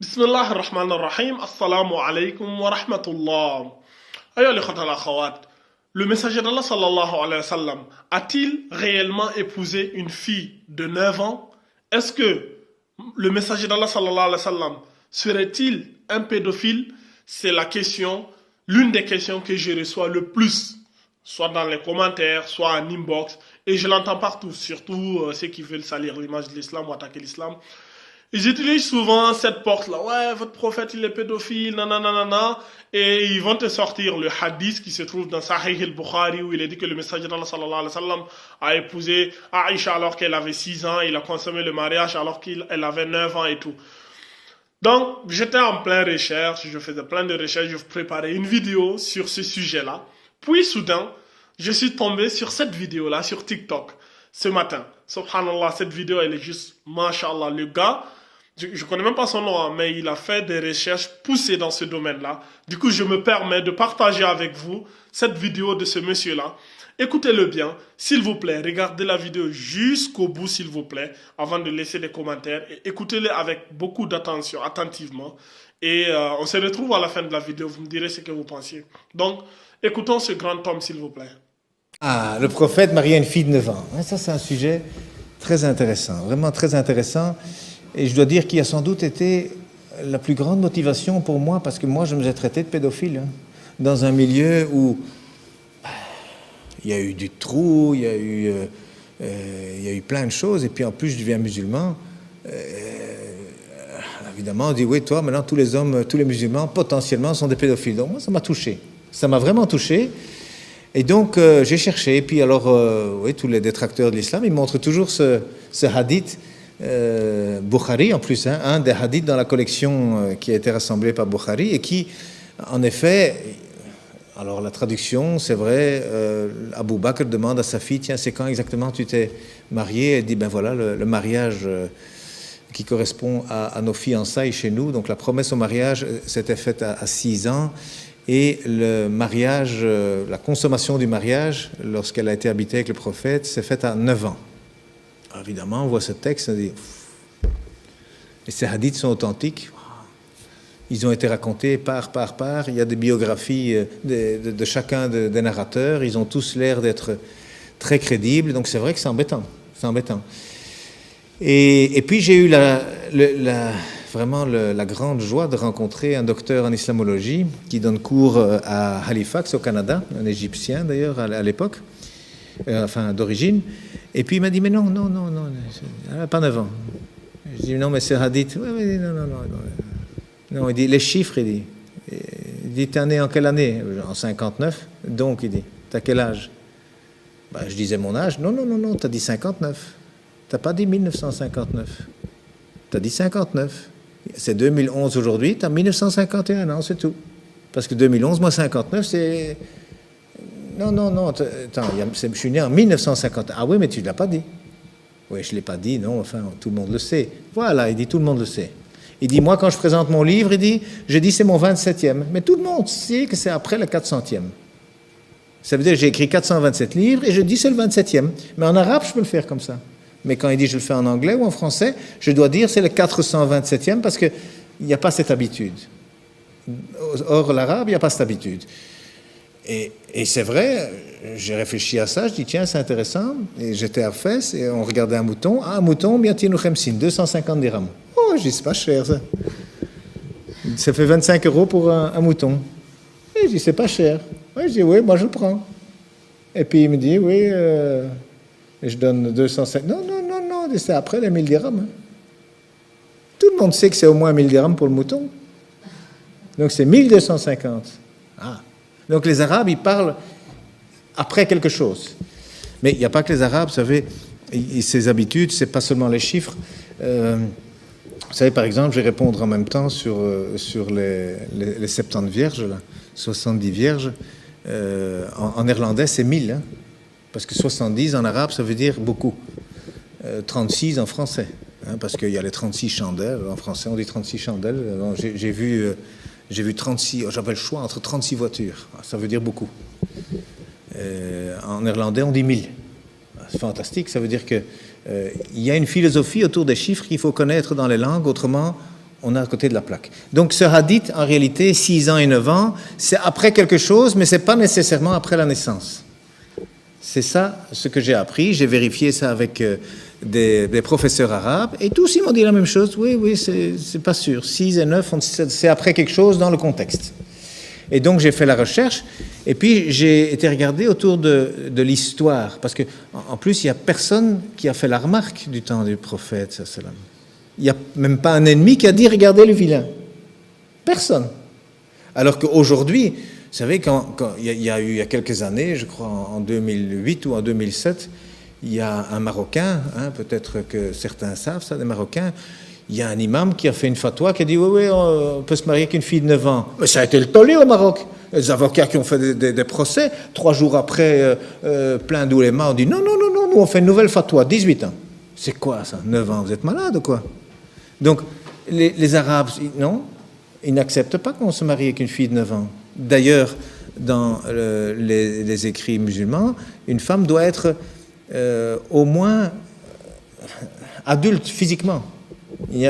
بسم الله الرحمن الرحيم السلام عليكم ورحمة الله أيها الإخوة والأخوات. Le messager d'Allah sallallahu alayhi wa sallam a-t-il réellement épousé une fille de 9 ans? Est-ce que le messager d'Allah sallallahu alayhi wa sallam serait-il un pédophile? C'est la question, l'une des questions que je reçois le plus, soit dans les commentaires, soit en inbox, et je l'entends partout, surtout ceux qui veulent salir l'image de l'islam ou attaquer l'islam. Ils utilisent souvent cette porte-là. Ouais, votre prophète, il est pédophile, nanana, et ils vont te sortir le hadith qui se trouve dans Sahih al-Bukhari où il est dit que le messager d'Allah sallallahu alayhi wa sallam a épousé Aïcha alors qu'elle avait 6 ans, il a consommé le mariage alors qu'elle avait 9 ans et tout. Donc, j'étais en pleine recherche, je faisais plein de recherches, je préparais une vidéo sur ce sujet-là. Puis, soudain, je suis tombé sur cette vidéo-là, sur TikTok, ce matin. Subhanallah, cette vidéo, elle est juste, mashallah, le gars, je connais même pas son nom, hein, mais il a fait des recherches poussées dans ce domaine-là. Du coup, je me permets de partager avec vous cette vidéo de ce monsieur-là. Écoutez-le bien, s'il vous plaît. Regardez la vidéo jusqu'au bout, s'il vous plaît, avant de laisser des commentaires. Et écoutez-le avec beaucoup d'attention, attentivement. Et on se retrouve à la fin de la vidéo. Vous me direz ce que vous pensiez. Donc, écoutons ce grand homme, s'il vous plaît. Ah, le prophète mariait une fille de 9 ans. Ça, c'est un sujet très intéressant, vraiment très intéressant. Et je dois dire qu'il a sans doute été la plus grande motivation pour moi, parce que moi, je me suis traité de pédophile, hein, dans un milieu où il y a eu du trou, il y a eu plein de choses, et puis en plus, je deviens musulman. Évidemment, on dit, oui, toi, maintenant, tous les hommes, tous les musulmans, potentiellement, sont des pédophiles. Donc moi, ça m'a touché. Ça m'a vraiment touché. Et donc, j'ai cherché. Et puis alors, oui, tous les détracteurs de l'islam, ils montrent toujours ce hadith, Bukhari en plus, hein, un des hadiths dans la collection qui a été rassemblée par Bukhari et qui, en effet, alors la traduction, c'est vrai, Abu Bakr demande à sa fille, tiens, c'est quand exactement tu t'es marié? Elle dit, ben voilà, le mariage qui correspond à nos fiançailles chez nous, donc la promesse au mariage s'était faite à 6 ans, et le mariage, la consommation du mariage, lorsqu'elle a été habitée avec le prophète, s'est faite à 9 ans. Alors, évidemment, on voit ce texte, on dit, et ces hadiths sont authentiques. Ils ont été racontés par. Il y a des biographies de chacun des narrateurs. Ils ont tous l'air d'être très crédibles. Donc c'est vrai que c'est embêtant. C'est embêtant. Et puis j'ai eu vraiment la grande joie de rencontrer un docteur en islamologie qui donne cours à Halifax, au Canada, un Égyptien d'ailleurs à l'époque, enfin d'origine. Et puis il m'a dit, mais non, elle n'a pas 9 ans. Je dis, non, mais c'est hadith. Oui, non. Non, il dit, les chiffres, il dit, t'es né en quelle année? En 59. Donc, il dit, t'as quel âge? Ben, je disais mon âge. Non, t'as dit 59. T'as pas dit 1959. T'as dit 59. C'est 2011 aujourd'hui, t'as 1951 ans, c'est tout. Parce que 2011 moins 59, c'est... Non, attends, je suis né en 1950. Ah oui, mais tu ne l'as pas dit. Oui, je ne l'ai pas dit, non, enfin, tout le monde le sait. Voilà, il dit, tout le monde le sait. Il dit, moi, quand je présente mon livre, je dis, c'est mon 27e. Mais tout le monde sait que c'est après le 400e. Ça veut dire que j'ai écrit 427 livres et je dis, c'est le 27e. Mais en arabe, je peux le faire comme ça. Mais quand il dit, je le fais en anglais ou en français, je dois dire, c'est le 427e parce qu'il n'y a pas cette habitude. Or, l'arabe, il n'y a pas cette habitude. Et c'est vrai, j'ai réfléchi à ça, je dis tiens, c'est intéressant. Et j'étais à Fès et on regardait un mouton. Ah, un mouton, bien tinu khemsin, 250 dirhams. Oh, je dis, c'est pas cher ça. Ça fait 25 € pour un mouton. Et je dis, c'est pas cher. Ouais, je dis, oui, moi je le prends. Et puis il me dit, oui, je donne 250. Non, c'est après les 1000 dirhams. Hein. Tout le monde sait que c'est au moins 1000 dirhams pour le mouton. Donc c'est 1250. Ah. Donc les Arabes, ils parlent après quelque chose. Mais il n'y a pas que les Arabes, vous savez, ces habitudes, c'est pas seulement les chiffres. Vous savez, par exemple, je vais répondre en même temps sur les 70 vierges, là, 70 vierges. En néerlandais, c'est 1000, hein, parce que 70 en arabe, ça veut dire beaucoup. 36 en français, hein, parce qu'il y a les 36 chandelles. En français, on dit 36 chandelles. J'ai vu 36, j'avais le choix entre 36 voitures. Ça veut dire beaucoup. En néerlandais, on dit 1000. C'est fantastique, ça veut dire que il y a une philosophie autour des chiffres qu'il faut connaître dans les langues, autrement, on est à côté de la plaque. Donc ce hadith, en réalité, 6 ans et 9 ans, c'est après quelque chose, mais ce n'est pas nécessairement après la naissance. C'est ça ce que j'ai appris. J'ai vérifié ça avec des professeurs arabes, et tous ils m'ont dit la même chose. Oui, c'est pas sûr. 6 et 9, c'est après quelque chose dans le contexte. Et donc j'ai fait la recherche, et puis j'ai été regarder autour de l'histoire, parce qu'en plus il n'y a personne qui a fait la remarque du temps du prophète sallam. Il n'y a même pas un ennemi qui a dit regardez le vilain. Personne. Alors qu'aujourd'hui, vous savez, quand il y a quelques années, je crois en 2008 ou en 2007, il y a un Marocain, peut-être que certains savent ça, des Marocains. Il y a un imam qui a fait une fatwa qui a dit oui, on peut se marier qu'une fille de 9 ans. Mais ça a été le tollé au Maroc. Les avocats qui ont fait des procès, 3 jours après, plein d'oulémas ont dit non, nous on fait une nouvelle fatwa, 18 ans. C'est quoi ça, 9 ans, vous êtes malade ou quoi? Donc les Arabes, non, ils n'acceptent pas qu'on se marie avec une fille de 9 ans. D'ailleurs, dans les écrits musulmans, une femme doit être au moins adulte physiquement.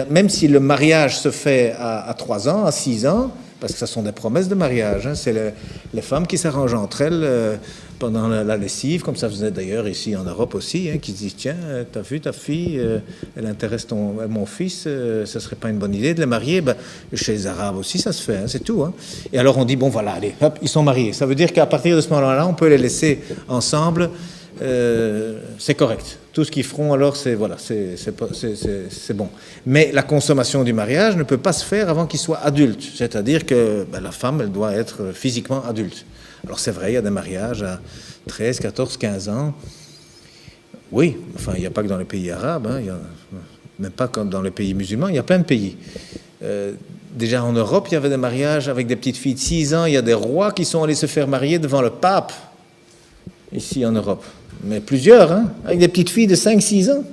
Même si le mariage se fait à 3 ans, à 6 ans, parce que ce sont des promesses de mariage, c'est les femmes qui s'arrangent entre elles pendant la lessive, comme ça faisait d'ailleurs ici en Europe aussi, qui se disent tiens, t'as vu ta fille, elle intéresse mon fils, ça serait pas une bonne idée de les marier. Chez les Arabes aussi ça se fait, c'est tout. Et alors on dit bon voilà, allez, hop, ils sont mariés. Ça veut dire qu'à partir de ce moment-là, on peut les laisser ensemble. C'est correct. Tout ce qu'ils feront alors, c'est bon. Mais la consommation du mariage ne peut pas se faire avant qu'ils soient adultes. C'est-à-dire que la femme, elle doit être physiquement adulte. Alors c'est vrai, il y a des mariages à 13, 14, 15 ans. Oui, enfin, il n'y a pas que dans les pays arabes, même pas comme dans les pays musulmans, il y a plein de pays. Déjà en Europe, il y avait des mariages avec des petites filles de 6 ans. Il y a des rois qui sont allés se faire marier devant le pape, ici en Europe. Mais plusieurs, avec des petites filles de 5-6 ans.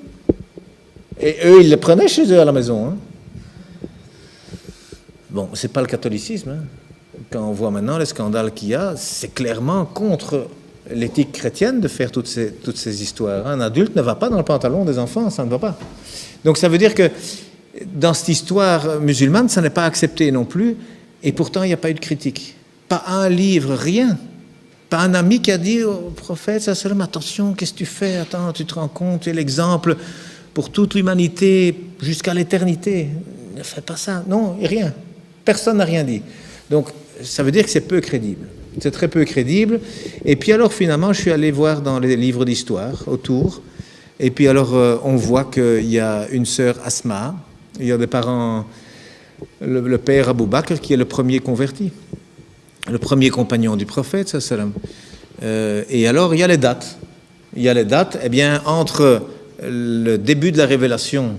Et eux, ils les prenaient chez eux à la maison. Bon, c'est pas le catholicisme. Quand on voit maintenant les scandales qu'il y a, c'est clairement contre l'éthique chrétienne de faire toutes ces histoires. Un adulte ne va pas dans le pantalon des enfants, ça ne va pas. Donc ça veut dire que dans cette histoire musulmane, ça n'est pas accepté non plus, et pourtant il n'y a pas eu de critique. Pas un livre, rien. Pas un ami qui a dit au prophète, attention, qu'est-ce que tu fais? Attends, tu te rends compte, c'est l'exemple pour toute l'humanité jusqu'à l'éternité. Ne fais pas ça. Non, rien. Personne n'a rien dit. Donc, ça veut dire que c'est peu crédible. C'est très peu crédible. Et puis alors, finalement, je suis allé voir dans les livres d'histoire autour. Et puis alors, on voit qu'il y a une sœur Asma. Il y a des parents, le père Abou Bakr, qui est le premier converti. Le premier compagnon du prophète, et alors il y a les dates. Il y a les dates, entre le début de la révélation,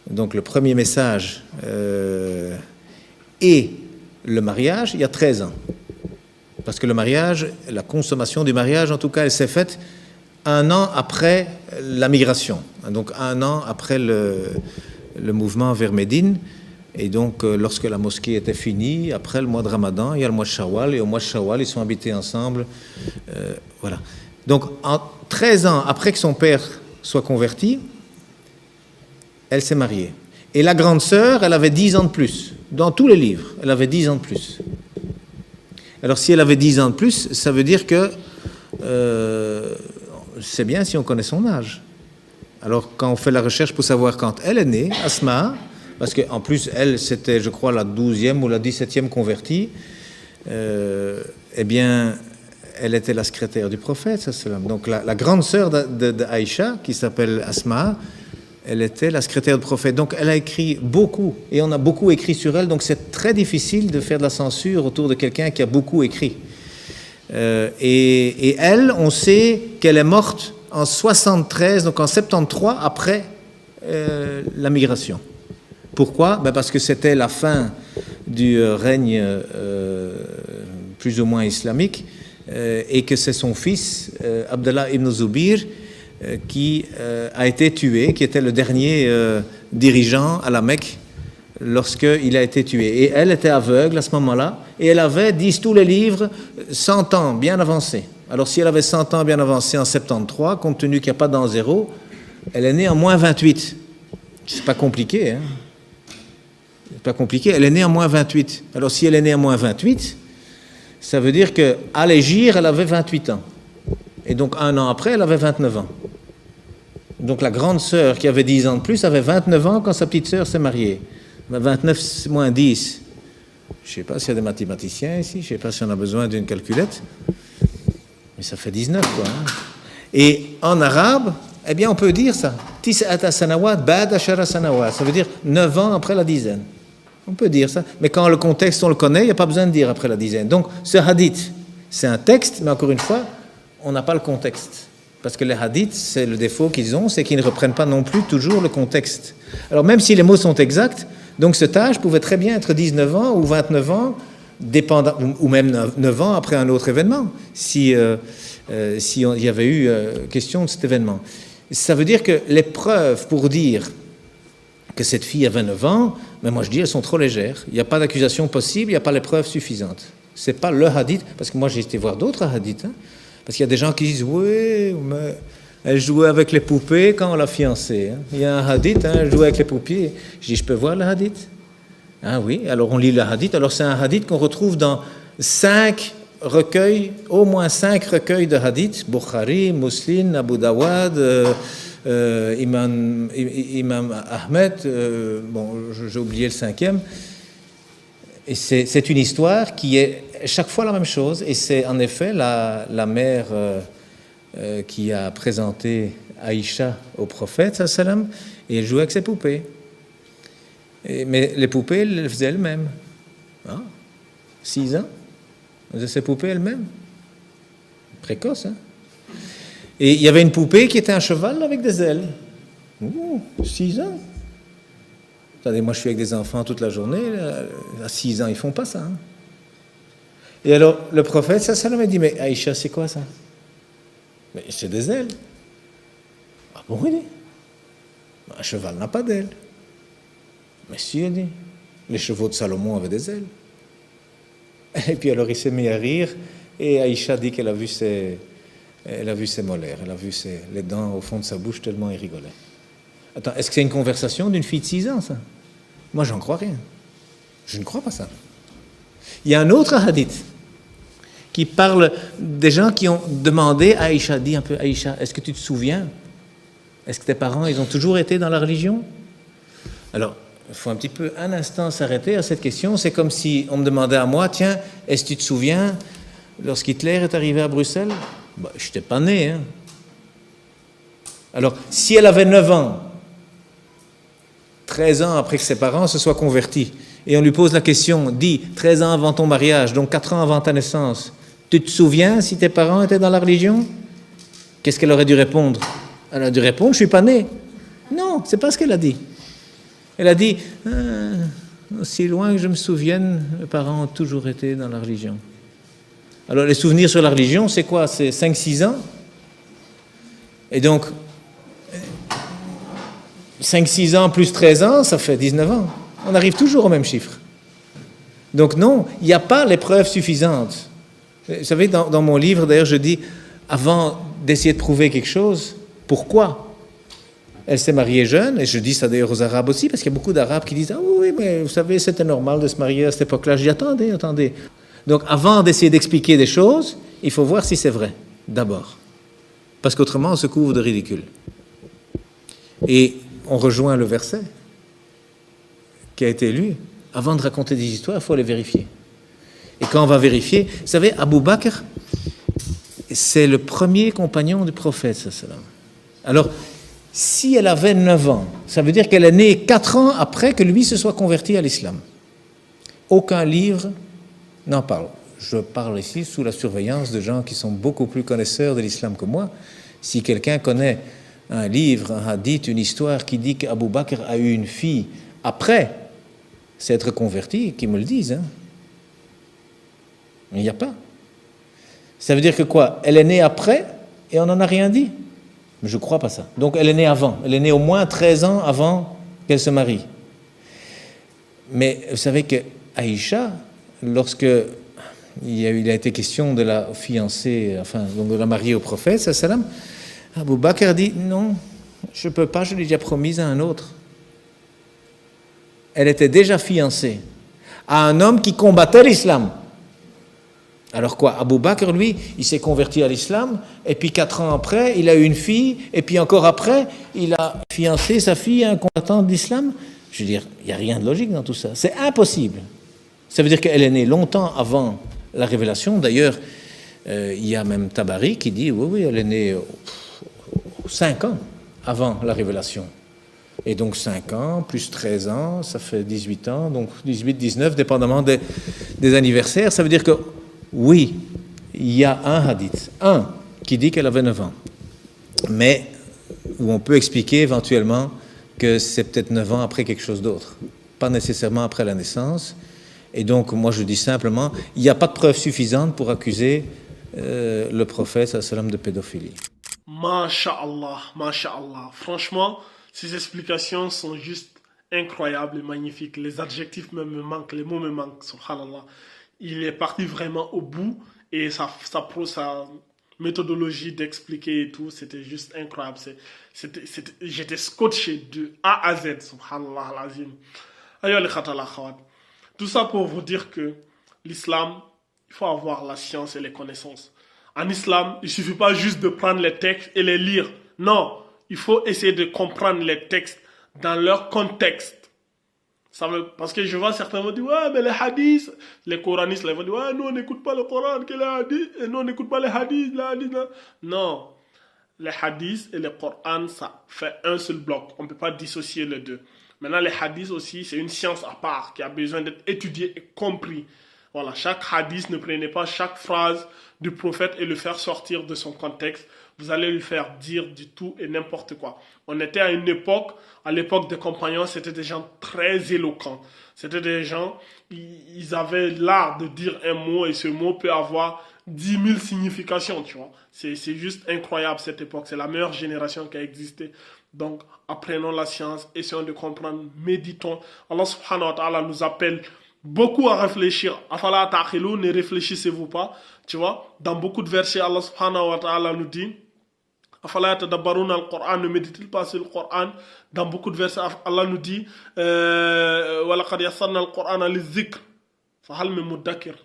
donc le premier message, et le mariage, il y a 13 ans. Parce que le mariage, la consommation du mariage, en tout cas, elle s'est faite 1 an après la migration. Donc 1 an après le mouvement vers Médine. Et donc, lorsque la mosquée était finie, après le mois de Ramadan, il y a le mois de Shawwal, et au mois de Shawwal, ils sont habités ensemble. Voilà. Donc, 13 ans après que son père soit converti, elle s'est mariée. Et la grande sœur, elle avait 10 ans de plus. Dans tous les livres, elle avait 10 ans de plus. Alors, si elle avait 10 ans de plus, ça veut dire que c'est bien si on connaît son âge. Alors, quand on fait la recherche pour savoir quand elle est née, Asma, parce qu'en plus, elle, c'était, je crois, la 12e ou la 17e convertie, elle était la secrétaire du prophète. Donc, la grande sœur d'Aïcha, qui s'appelle Asma, elle était la secrétaire du prophète. Donc, elle a écrit beaucoup, et on a beaucoup écrit sur elle, donc c'est très difficile de faire de la censure autour de quelqu'un qui a beaucoup écrit. Et elle, on sait qu'elle est morte en 73, donc en 73, après la migration. Pourquoi? Parce que c'était la fin du règne plus ou moins islamique, et que c'est son fils, Abdallah ibn Zubir, qui a été tué, qui était le dernier dirigeant à la Mecque lorsqu'il a été tué. Et elle était aveugle à ce moment-là, et elle avait, disent tous les livres, 100 ans bien avancés. Alors si elle avait 100 ans bien avancés en 73, compte tenu qu'il n'y a pas d'an zéro, elle est née en moins 28. C'est pas compliqué, pas compliqué, elle est née en moins 28. Alors si elle est née en moins 28, ça veut dire qu'à l'Égir, elle avait 28 ans. Et donc un an après, elle avait 29 ans. Donc la grande sœur qui avait 10 ans de plus avait 29 ans quand sa petite sœur s'est mariée. 29 moins 10. Je ne sais pas s'il y a des mathématiciens ici, je ne sais pas si on a besoin d'une calculette. Mais ça fait 19, quoi. Hein. Et en arabe, eh bien, on peut dire ça. Tis'ata sanawat ba'da ashara sanawat. Ça veut dire 9 ans après la dizaine. On peut dire ça. Mais quand le contexte, on le connaît, il n'y a pas besoin de dire après la dizaine. Donc, ce hadith, c'est un texte, mais encore une fois, on n'a pas le contexte. Parce que les hadiths, c'est le défaut qu'ils ont, c'est qu'ils ne reprennent pas non plus toujours le contexte. Alors, même si les mots sont exacts, donc cet âge pouvait très bien être 19 ans ou 29 ans, dépendant, ou même 9 ans après un autre événement, si il y avait eu question de cet événement. Ça veut dire que les preuves pour dire que cette fille avait 9 ans, mais moi je dis elles sont trop légères. Il n'y a pas d'accusation possible, il n'y a pas les preuves suffisantes. Ce n'est pas le hadith, parce que moi j'ai été voir d'autres hadiths, hein, parce qu'il y a des gens qui disent oui, mais elle jouait avec les poupées quand on l'a fiancée. Hein. Il y a un hadith, hein, elle jouait avec les poupées. Je dis je peux voir le hadith? Ah oui, alors on lit le hadith. Alors c'est un hadith qu'on retrouve dans 5 recueils, au moins 5 recueils de hadith, Bukhari, Muslim, Abu Dawud, Imam Ahmed, bon, j'ai oublié le 5e. Et c'est une histoire qui est chaque fois la même chose, et c'est en effet la mère qui a présenté Aïcha au prophète, sallam, et elle jouait avec ses poupées. Mais les poupées, elles les faisaient elles-mêmes. Ah, 6 ans, elle faisait ses poupées elles-mêmes. Précoce, hein. Et il y avait une poupée qui était un cheval avec des ailes. Ouh, 6 ans. Attendez, moi je suis avec des enfants toute la journée, à 6 ans, ils font pas ça. Hein. Et alors, le prophète, ça m'a dit, mais Aïcha, c'est quoi ça? Mais c'est des ailes. Ah bon, il dit. Un cheval n'a pas d'ailes. Mais si, il dit. Les chevaux de Salomon avaient des ailes. Et puis alors il s'est mis à rire, et Aïcha dit qu'elle a vu ses molaires, elle a vu les dents au fond de sa bouche tellement il rigolait. Attends, est-ce que c'est une conversation d'une fille de 6 ans, ça? Moi, j'en crois rien. Je ne crois pas ça. Il y a un autre hadith qui parle des gens qui ont demandé à Aïcha, dis un peu, Aïcha, est-ce que tu te souviens? Est-ce que tes parents, ils ont toujours été dans la religion? Alors, il faut un instant s'arrêter à cette question. C'est comme si on me demandait à moi, tiens, est-ce que tu te souviens lorsqu'Hitler est arrivé à Bruxelles? Ben, je n'étais pas né. Hein. Alors, si elle avait 9 ans, 13 ans après que ses parents se soient convertis, et on lui pose la question, dis, 13 ans avant ton mariage, donc 4 ans avant ta naissance, tu te souviens si tes parents étaient dans la religion? Qu'est-ce qu'elle aurait dû répondre? Elle a dû répondre, je ne suis pas né. Non, c'est pas ce qu'elle a dit. Elle a dit, aussi loin que je me souvienne, mes parents ont toujours été dans la religion. Alors les souvenirs sur la religion, c'est quoi? C'est 5-6 ans. Et donc, 5-6 ans plus 13 ans, ça fait 19 ans. On arrive toujours au même chiffre. Donc non, il n'y a pas les preuves suffisantes. Vous savez, dans mon livre, d'ailleurs, je dis, avant d'essayer de prouver quelque chose, pourquoi? Elle s'est mariée jeune, et je dis ça d'ailleurs aux Arabes aussi, parce qu'il y a beaucoup d'Arabes qui disent « Ah oui, mais vous savez, c'était normal de se marier à cette époque-là. » Je dis « Attendez. » Donc avant d'essayer d'expliquer des choses, il faut voir si c'est vrai, d'abord. Parce qu'autrement, on se couvre de ridicule. Et on rejoint le verset qui a été lu. Avant de raconter des histoires, il faut les vérifier. Et quand on va vérifier, vous savez, Abu Bakr, c'est le premier compagnon du prophète, sallam. Alors, si elle avait 9 ans, ça veut dire qu'elle est née 4 ans après que lui se soit converti à l'islam. Aucun livre n'en parle. Je parle ici sous la surveillance de gens qui sont beaucoup plus connaisseurs de l'islam que moi. Si quelqu'un connaît un livre, un hadith, une histoire qui dit qu'Abu Bakr a eu une fille après s'être converti, qu'ils me le disent. Hein. Il n'y a pas. Ça veut dire que quoi? Elle est née après et on n'en a rien dit? Je ne crois pas ça. Donc elle est née avant. Elle est née au moins 13 ans avant qu'elle se marie. Mais vous savez que Aïcha, lorsque il a été question de la fiancée, enfin donc de la marier au prophète, sallam, Abu Bakr a dit non, je ne peux pas, je l'ai déjà promise à un autre. elle était déjà fiancée à un homme qui combattait l'islam. Alors quoi, Abu Bakr, lui, il s'est converti à l'islam, et puis 4 ans après, il a eu une fille, et puis encore après, il a fiancé sa fille à un combattant de l'islam. Je veux dire, il n'y a rien de logique dans tout ça. C'est impossible. Ça veut dire qu'elle est née longtemps avant la révélation. D'ailleurs, il y a même Tabari qui dit, oui, elle est née 5 ans avant la révélation. Et donc 5 ans, plus 13 ans, ça fait 18 ans, donc 18, 19, dépendamment des anniversaires. Ça veut dire que, oui, il y a un hadith, qui dit qu'elle avait 9 ans, mais où on peut expliquer éventuellement que c'est peut-être 9 ans après quelque chose d'autre, pas nécessairement après la naissance. Et donc, moi, je dis simplement, il n'y a pas de preuve suffisante pour accuser le prophète sallallahu alayhi wa sallam de pédophilie. Masha'Allah. Franchement, ces explications sont juste incroyables et magnifiques. Les adjectifs même me manquent, les mots me manquent, subhanallah. Il est parti vraiment au bout et sa méthodologie d'expliquer et tout, c'était juste incroyable. J'étais scotché de A à Z, subhanallah al-azim. Ayo les khatal akhawat. Tout ça pour vous dire que l'islam, il faut avoir la science et les connaissances. En islam, il ne suffit pas juste de prendre les textes et les lire. Non, il faut essayer de comprendre les textes dans leur contexte. Parce que je vois certains vont dire, ouais, mais les hadiths, les coranistes, ils vont dire, ouais, nous on n'écoute pas le Coran, que les hadiths, et nous on n'écoute pas les hadiths, là. Non, les hadiths et le Coran, ça fait un seul bloc. On ne peut pas dissocier les deux. Maintenant, les hadiths aussi, c'est une science à part qui a besoin d'être étudiée et compris. Voilà, chaque hadith, ne prenez pas chaque phrase du prophète et le faire sortir de son contexte. Vous allez lui faire dire du tout et n'importe quoi. On était à une époque, à l'époque des compagnons, c'était des gens très éloquents. C'était des gens, ils avaient l'art de dire un mot et ce mot peut avoir 10 000 significations, tu vois. C'est juste incroyable cette époque. C'est la meilleure génération qui a existé. Donc, apprenons la science, essayons de comprendre, méditons. Allah subhanahu wa ta'ala nous appelle beaucoup à réfléchir. Afala ta'khilou, ne réfléchissez-vous pas. Tu vois, dans beaucoup de versets, Allah subhanahu wa ta'ala nous dit Afala tadabbaruna al-Qur'an, ne médite pas sur le Coran. Dans beaucoup de versets, Allah nous dit Walaqad yassarna al-Qur'ana liz-zikr, fahal min mudakkir.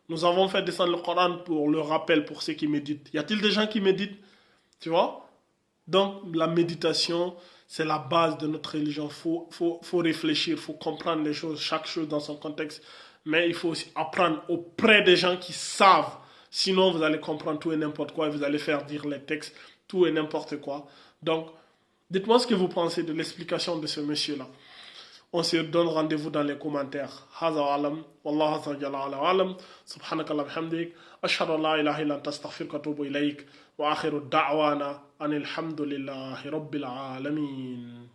Nous avons fait descendre le Coran pour le rappel, pour ceux qui méditent. Y a-t-il des gens qui méditent? Tu vois? Donc, la méditation, c'est la base de notre religion. Faut réfléchir, il faut comprendre les choses, chaque chose dans son contexte. Mais il faut aussi apprendre auprès des gens qui savent. Sinon, vous allez comprendre tout et n'importe quoi et vous allez faire dire les textes, tout et n'importe quoi. Donc, dites-moi ce que vous pensez de l'explication de ce monsieur-là. On se donne rendez-vous dans les commentaires. Haza wa alam, wallahu azza jalla wa alam, subhanakallah bihamdik, ashhadu an la ilaha illa anta astaghfiruka wa atubu ilayk, wa akhiru da'wana anil hamdulillahi rabbil alamin.